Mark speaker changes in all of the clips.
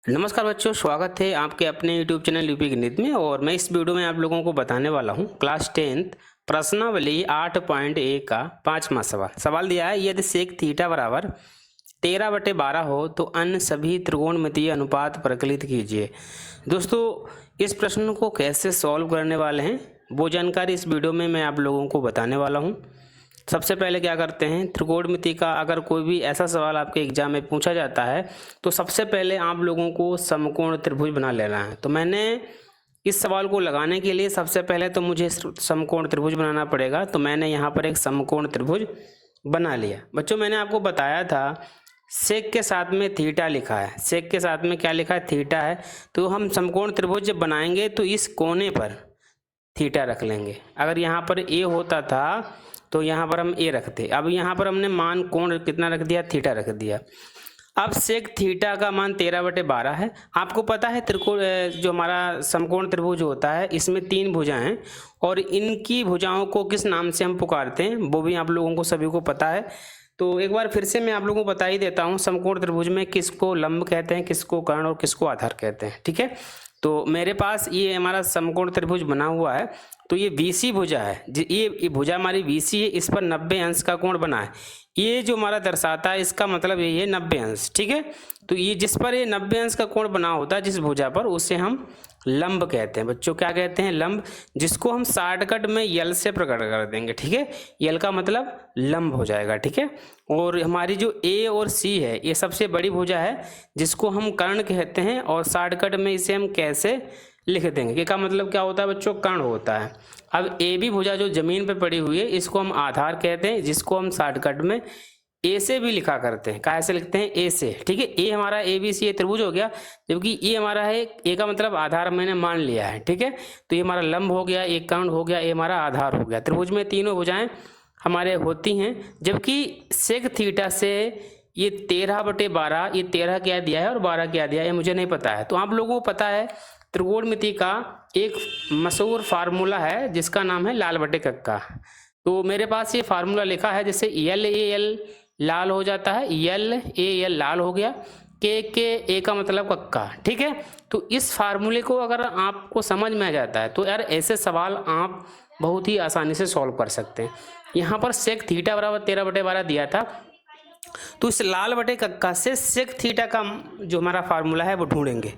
Speaker 1: नमस्कार बच्चों, स्वागत है आपके अपने YouTube चैनल यूपी गणित में। और मैं इस वीडियो में आप लोगों को बताने वाला हूं क्लास 10th प्रश्नावली 8.1 का 5वां सवाल दिया है। यदि सेक थीटा बराबर 13/12 हो तो अन्य सभी त्रिकोणमितीय अनुपात प्रकलित कीजिए। दोस्तों, इस प्रश्न को कैसे सॉल्व करने वाले हैं वो जानकारी इस वीडियो में मैं आप लोगों को बताने वाला हूं। सबसे पहले क्या करते हैं, त्रिकोणमिति का अगर कोई भी ऐसा सवाल आपके एग्जाम में पूछा जाता है तो सबसे पहले आप लोगों को समकोण त्रिभुज बना लेना है। तो मैंने इस सवाल को लगाने के लिए सबसे पहले तो मुझे समकोण त्रिभुज बनाना पड़ेगा। तो मैंने यहाँ पर एक समकोण त्रिभुज बना लिया। बच्चों, मैंने आपको बताया था सेक के साथ में थीटा लिखा है। सेक के साथ में क्या लिखा है? थीटा है। तो हम समकोण त्रिभुज जब बनाएंगे तो इस कोने पर थीटा रख लेंगे। अगर यहाँ पर ए होता था तो यहाँ पर हम ए रखते। अब यहाँ पर हमने मान कोण कितना रख दिया? थीटा रख दिया। अब सेक थीटा का मान 13/12 है। आपको पता है त्रिकोण जो हमारा समकोण त्रिभुज होता है इसमें 3 भुजाएं हैं और इनकी भुजाओं को किस नाम से हम पुकारते हैं वो भी आप लोगों को सभी को पता है। तो एक बार फिर से मैं आप लोगों को बता ही देता हूँ समकोण त्रिभुज में किसको लंब कहते हैं, किसको कर्ण और किसको आधार कहते हैं। ठीक है, तो मेरे पास ये हमारा समकोण त्रिभुज बना हुआ है। तो ये बीसी भुजा है, ये भुजा हमारी बीसी है, इस पर 90 अंश का कोण बना है। ये जो हमारा दर्शाता है इसका मतलब यही है 90 अंश। ठीक है, तो ये जिस पर ये 90 अंश का कोण बना होता है जिस भुजा पर, उसे हम लंब कहते हैं। बच्चों, क्या कहते हैं? लंब, जिसको हम शॉर्टकट में यल से प्रकट कर देंगे। ठीक है, यल का मतलब लंब हो जाएगा। ठीक है, और हमारी जो ए और सी है ये सबसे बड़ी भुजा है जिसको हम कर्ण कहते हैं और शॉर्टकट में इसे हम कैसे लिख देंगे? के का मतलब क्या होता है बच्चों? कर्ण होता है। अब ए बी भुजा जो जमीन पे पड़ी हुई है इसको हम आधार कहते हैं, जिसको हम शॉर्टकट में ए से भी लिखा करते हैं। कैसे लिखते हैं? ए से। ठीक है, ए हमारा ए बी सी त्रिभुज हो गया, जबकि ए हमारा है, ए का मतलब आधार मैंने मान लिया है। ठीक है, तो ये हमारा लंब हो गया, एक कर्ण हो गया, ये हमारा आधार हो गया। त्रिभुज में तीनों भुजाएं हमारे होती हैं, जबकि सेक थीटा से ये 13/12, ये 13 क्या दिया है और 12 क्या दिया है मुझे नहीं पता है। तो आप लोगों को पता है त्रिकोणमिति का एक मशहूर फार्मूला है जिसका नाम है लाल बटे कक्का। तो मेरे पास ये फार्मूला लिखा है, जैसे यल ए यल लाल हो जाता है, यल ए यल लाल हो गया, के ए का मतलब कक्का। ठीक है, तो इस फार्मूले को अगर आपको समझ में आ जाता है तो यार ऐसे सवाल आप बहुत ही आसानी से सॉल्व कर सकते हैं। यहाँ पर सेक थीटा बराबर 13/12 दिया था, तो इस लाल बटे कक्का से सेक थीटा का जो हमारा फार्मूला है वो ढूंढेंगे।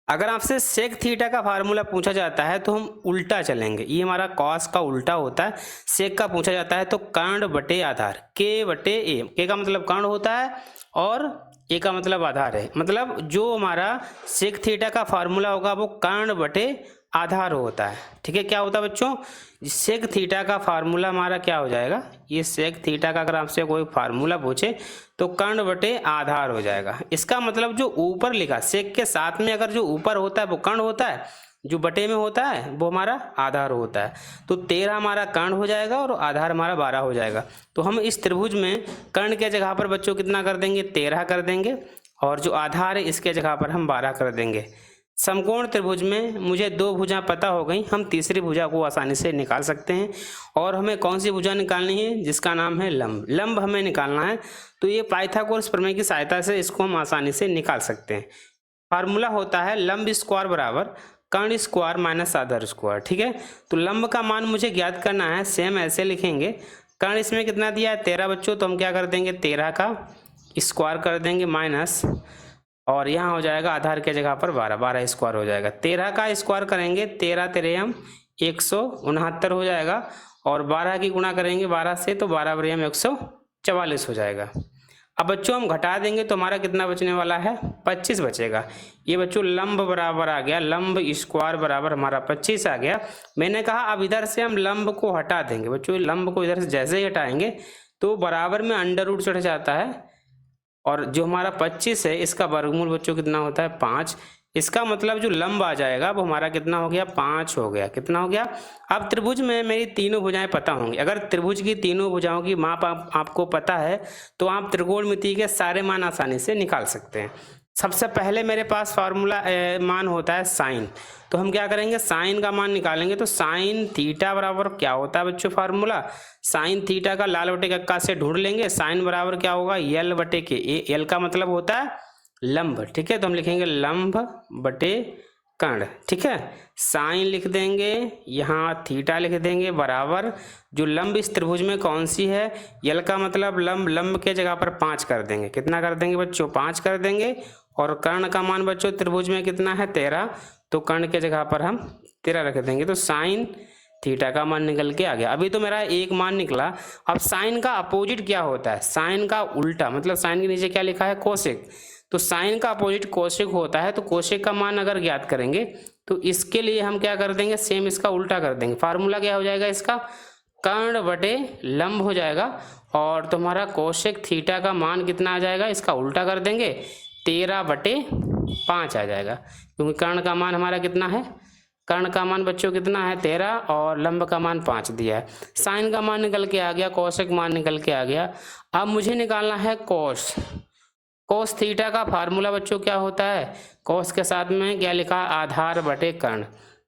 Speaker 1: अगर आपसे सेक थीटा का फार्मूला पूछा जाता है तो हम उल्टा चलेंगे। ये हमारा कॉस का उल्टा होता है। सेक का पूछा जाता है तो कर्ण बटे आधार, के बटे ए। के का मतलब कर्ण होता है और ए का मतलब आधार है। मतलब जो हमारा सेक थीटा का फार्मूला होगा वो कर्ण बटे आधार होता है। ठीक है, क्या होता है बच्चों? सेक थीटा का फार्मूला हमारा क्या हो जाएगा? ये सेक थीटा का अगर आपसे कोई फार्मूला पूछे तो कर्ण बटे आधार हो जाएगा। इसका मतलब जो ऊपर लिखा सेक के साथ में अगर जो ऊपर होता है वो कर्ण होता है, जो बटे में होता है वो हमारा आधार होता है। तो 13 हमारा कर्ण हो जाएगा और आधार हमारा 12 हो जाएगा। तो हम इस त्रिभुज में कर्ण के जगह पर बच्चों कितना कर देंगे? 13 कर देंगे, और जो आधार है इसके जगह पर हम 12 कर देंगे। समकोण त्रिभुज में मुझे 2 भुजा पता हो गई, हम तीसरी भुजा को आसानी से निकाल सकते हैं। और हमें कौन सी भुजा निकालनी है? जिसका नाम है लंब। लंब हमें निकालना है, तो ये पाइथागोरस प्रमेय की सहायता से इसको हम आसानी से निकाल सकते हैं। फार्मूला होता है लंब स्क्वायर बराबर कर्ण स्क्वायर माइनस आधार स्क्वायर। ठीक है, तो लंब का मान मुझे ज्ञात करना है। सेम ऐसे लिखेंगे, कर्ण इसमें कितना दिया है? 13 बच्चों, तो हम क्या कर देंगे? 13 का स्क्वायर कर देंगे माइनस, और यहाँ हो जाएगा आधार के जगह पर 12, 12 स्क्वायर हो जाएगा। 13 का स्क्वायर करेंगे, 13 तेरह 169 हो जाएगा, और 12 की गुणा करेंगे 12 से तो 12 बरियम 144 हो जाएगा। अब बच्चों हम घटा देंगे तो हमारा कितना बचने वाला है? 25 बचेगा। ये बच्चों लंब बराबर आ गया, लंब स्क्वायर बराबर हमारा 25 आ गया। मैंने कहा अब इधर से हम लंब को हटा देंगे। बच्चों लंब को इधर से जैसे ही हटाएंगे तो बराबर में अंडर रूट चढ़ जाता है, और जो हमारा 25 है इसका वर्गमूल बच्चों कितना होता है? 5। इसका मतलब जो लंब आ जाएगा वो हमारा कितना हो गया? 5 हो गया। कितना हो गया? अब त्रिभुज में मेरी तीनों भुजाएं पता होंगी। अगर त्रिभुज की तीनों भुजाओं की माप आपको पता है तो आप त्रिकोणमिति के सारे मान आसानी से निकाल सकते हैं। सबसे पहले मेरे पास फार्मूला मान होता है साइन। तो हम क्या करेंगे? साइन का मान निकालेंगे। तो साइन थीटा बराबर क्या होता है बच्चों? फार्मूला साइन थीटा का लाल बटे कक्का से ढूंढ लेंगे। साइन बराबर क्या होगा? यल बटे के। यल का मतलब होता है लंब, ठीक है। तो हम लिखेंगे लंब बटे कर्ण, ठीक है। साइन लिख देंगे, यहाँ थीटा लिख देंगे बराबर, जो लंब इस त्रिभुज में कौन सी है, यल का मतलब लंब, लंब के जगह पर 5 कर देंगे। कितना कर देंगे बच्चों, 5 कर देंगे। और कर्ण का मान बच्चों त्रिभुज में कितना है, 13, तो कर्ण के जगह पर हम 13 रख देंगे। तो साइन थीटा का मान निकल के आ गया। अभी तो मेरा एक मान निकला। अब साइन का अपोजिट क्या होता है, साइन का उल्टा, मतलब साइन के नीचे क्या लिखा है, कोसेक। तो साइन का अपोजिट कोसेक होता है। तो कोसेक का मान अगर ज्ञात करेंगे तो इसके लिए हम क्या कर देंगे, सेम इसका उल्टा कर देंगे। फार्मूला क्या हो जाएगा इसका, कर्ण बटे लंब हो जाएगा। और तुम्हारा कोसेक थीटा का मान कितना आ जाएगा, इसका उल्टा कर देंगे, 13/5 आ जाएगा। क्योंकि कर्ण का मान हमारा कितना है, कर्ण का मान बच्चों कितना है, 13, और लंब का मान 5 दिया है। साइन का मान निकल के आ गया, कोसेक मान निकल के आ गया। अब मुझे निकालना है कोस। कोस थीटा का फार्मूला बच्चों क्या होता है, कोस के साथ में क्या लिखा, आधार बटे कर्ण।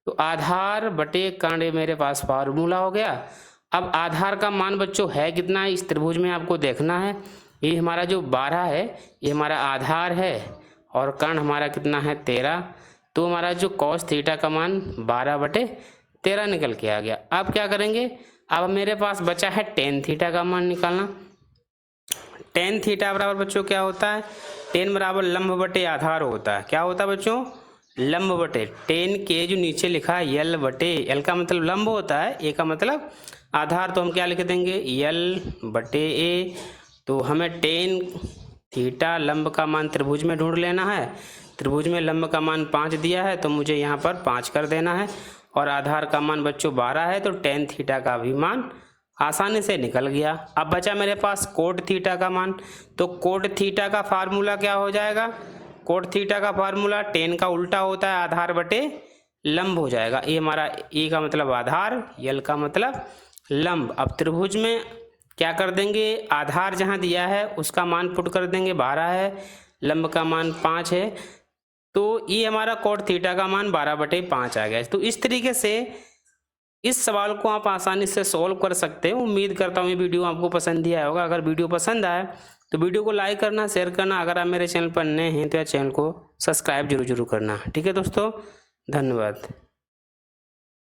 Speaker 1: तो आधार बटे कर्ण ये मेरे पास फार्मूला हो गया। अब आधार का मान बच्चों है कितना है, इस त्रिभुज में आपको देखना है। ये हमारा जो 12 है ये हमारा आधार है, और कर्ण हमारा कितना है, 13। तो हमारा जो कॉस थीटा का मान 12/13 निकल के आ गया। अब क्या करेंगे, अब मेरे पास बचा है टेन थीटा का मान निकालना। टेन थीटा बराबर बच्चों क्या होता है, टेन बराबर लंब बटे आधार होता है। क्या होता है बच्चों, लंब बटे, टेन के जो नीचे लिखा है यल बटे, यल का मतलब लंब होता है, ए का मतलब आधार। तो हम क्या लिख देंगे, यल बटे ए। तो हमें टेन थीटा लंब का मान त्रिभुज में ढूंढ लेना है। त्रिभुज में लंब का मान 5 दिया है, तो मुझे यहाँ पर 5 कर देना है। और आधार का मान बच्चों 12 है, तो टेन थीटा का भी मान आसानी से निकल गया। अब बचा मेरे पास कोट थीटा का मान। तो कोट थीटा का फार्मूला क्या हो जाएगा, कोट थीटा का फार्मूला टेन का उल्टा होता है, आधार बटे लंब हो जाएगा। ये हमारा ए का मतलब आधार, यल का मतलब लंब। अब त्रिभुज में क्या कर देंगे, आधार जहाँ दिया है उसका मान पुट कर देंगे, 12 है, लंब का मान 5 है। तो ये हमारा कोट थीटा का मान 12/5 आ गया। तो इस तरीके से इस सवाल को आप आसानी से सॉल्व कर सकते हो। उम्मीद करता हूँ ये वीडियो आपको पसंद ही आया होगा। अगर वीडियो पसंद आए तो वीडियो को लाइक करना, शेयर करना। अगर आप मेरे चैनल पर नए हैं तो चैनल को सब्सक्राइब जरूर करना। ठीक है दोस्तों, धन्यवाद।